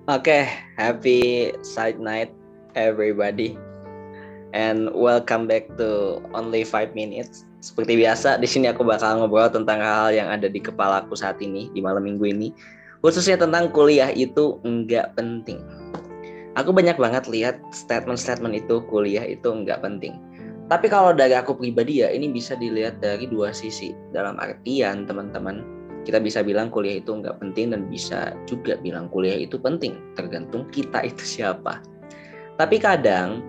Oke, happy side night everybody, and welcome back to Only 5 Minutes. Seperti biasa, di sini aku bakal ngobrol tentang hal-hal yang ada di kepalaku saat ini di malam minggu ini, khususnya tentang kuliah itu enggak penting. Aku banyak banget lihat statement-statement itu kuliah itu enggak penting. Tapi kalau dari aku pribadi ya, ini bisa dilihat dari dua sisi. Dalam artian teman-teman, kita bisa bilang kuliah itu nggak penting dan bisa juga bilang kuliah itu penting, tergantung kita itu siapa. Tapi kadang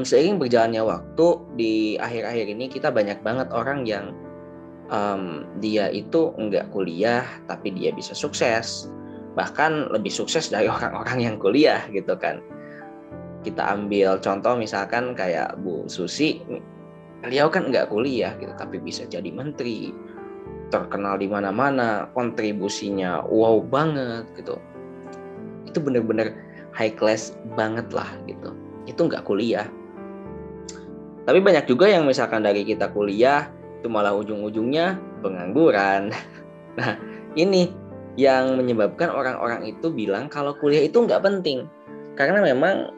seiring berjalannya waktu di akhir-akhir ini kita banyak banget orang yang dia itu nggak kuliah tapi dia bisa sukses, bahkan lebih sukses dari orang-orang yang kuliah gitu kan. Kita ambil contoh misalkan kayak Bu Susi, beliau kan nggak kuliah gitu tapi bisa jadi menteri, terkenal di mana-mana, kontribusinya wow banget gitu. Itu bener-bener high class banget lah gitu. Itu nggak kuliah. Tapi banyak juga yang misalkan dari kita kuliah, itu malah ujung-ujungnya pengangguran. Nah, ini yang menyebabkan orang-orang itu bilang kalau kuliah itu nggak penting. Karena memang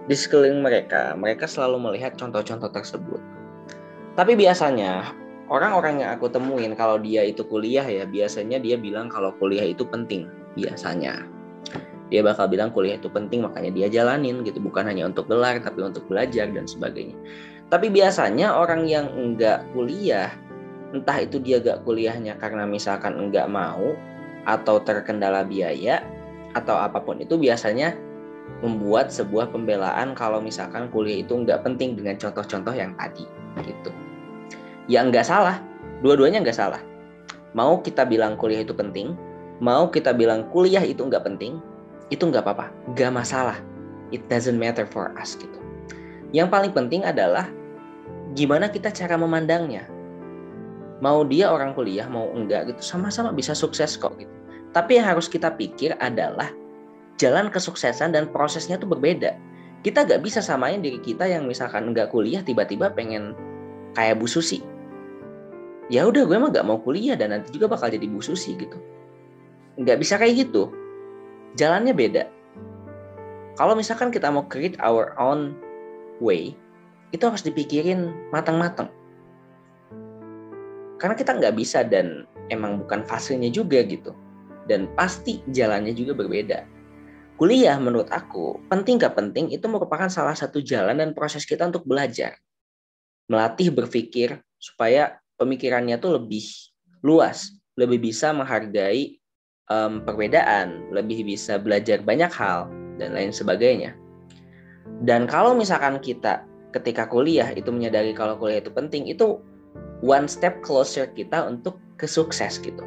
di sekeliling mereka selalu melihat contoh-contoh tersebut. Tapi biasanya orang-orang yang aku temuin kalau dia itu kuliah ya, biasanya dia bilang kalau kuliah itu penting. Biasanya dia bakal bilang kuliah itu penting, makanya dia jalanin gitu, bukan hanya untuk gelar tapi untuk belajar dan sebagainya. Tapi biasanya orang yang enggak kuliah, entah itu dia enggak kuliahnya karena misalkan enggak mau atau terkendala biaya atau apapun itu, biasanya membuat sebuah pembelaan kalau misalkan kuliah itu enggak penting dengan contoh-contoh yang tadi gitu. Ya enggak salah, dua-duanya enggak salah. Mau kita bilang kuliah itu penting, mau kita bilang kuliah itu enggak penting, itu enggak apa-apa, enggak masalah. It doesn't matter for us gitu. Yang paling penting adalah gimana kita cara memandangnya. Mau dia orang kuliah, mau enggak gitu, sama-sama bisa sukses kok gitu. Tapi yang harus kita pikir adalah jalan kesuksesan dan prosesnya tuh berbeda. Kita gak bisa samain diri kita yang misalkan enggak kuliah tiba-tiba pengen kayak Bu Susi. Ya udah, gue emang gak mau kuliah dan nanti juga bakal jadi Bu Susi gitu. Nggak bisa kayak gitu. Jalannya beda. Kalau misalkan kita mau create our own way, itu harus dipikirin matang-matang. Karena kita nggak bisa dan emang bukan fasenya juga gitu. Dan pasti jalannya juga berbeda. Kuliah menurut aku, penting gak penting, itu merupakan salah satu jalan dan proses kita untuk belajar. Melatih berpikir supaya pemikirannya tuh lebih luas, lebih bisa menghargai perbedaan, lebih bisa belajar banyak hal, dan lain sebagainya. Dan kalau misalkan kita ketika kuliah itu menyadari kalau kuliah itu penting, itu one step closer kita untuk ke sukses gitu.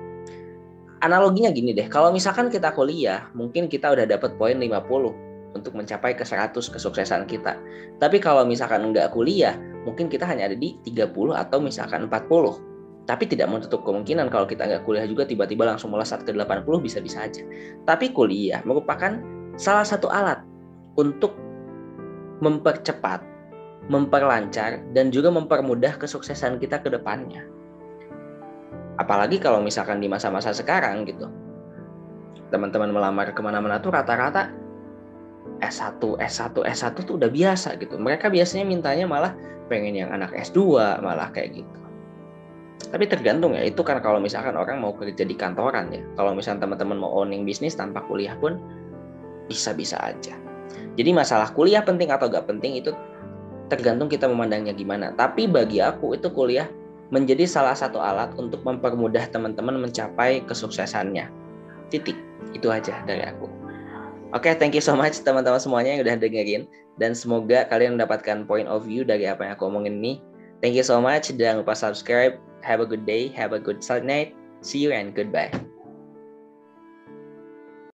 Analoginya gini deh, kalau misalkan kita kuliah, mungkin kita udah dapat poin 50 untuk mencapai ke 100 kesuksesan kita. Tapi kalau misalkan nggak kuliah, mungkin kita hanya ada di 30 atau misalkan 40. Tapi tidak menutup kemungkinan kalau kita nggak kuliah juga tiba-tiba langsung melesat ke 80, bisa-bisa aja. Tapi kuliah merupakan salah satu alat untuk mempercepat, memperlancar, dan juga mempermudah kesuksesan kita ke depannya. Apalagi kalau misalkan di masa-masa sekarang gitu, teman-teman melamar kemana-mana tuh rata-rata S1 tuh udah biasa gitu. Mereka biasanya mintanya malah pengen yang anak S2, malah kayak gitu. Tapi tergantung ya, itu kan kalau misalkan orang mau kerja di kantoran ya. Kalau misalkan teman-teman mau owning bisnis tanpa kuliah pun bisa-bisa aja. Jadi masalah kuliah penting atau gak penting itu tergantung kita memandangnya gimana. Tapi bagi aku itu kuliah menjadi salah satu alat untuk mempermudah teman-teman mencapai kesuksesannya. Titik. Itu aja dari aku. Oke, thank you so much teman-teman semuanya yang udah dengerin. Dan semoga kalian mendapatkan point of view dari apa yang aku omongin ini. Thank you so much. Jangan lupa subscribe. Have a good day. Have a good night. See you and goodbye.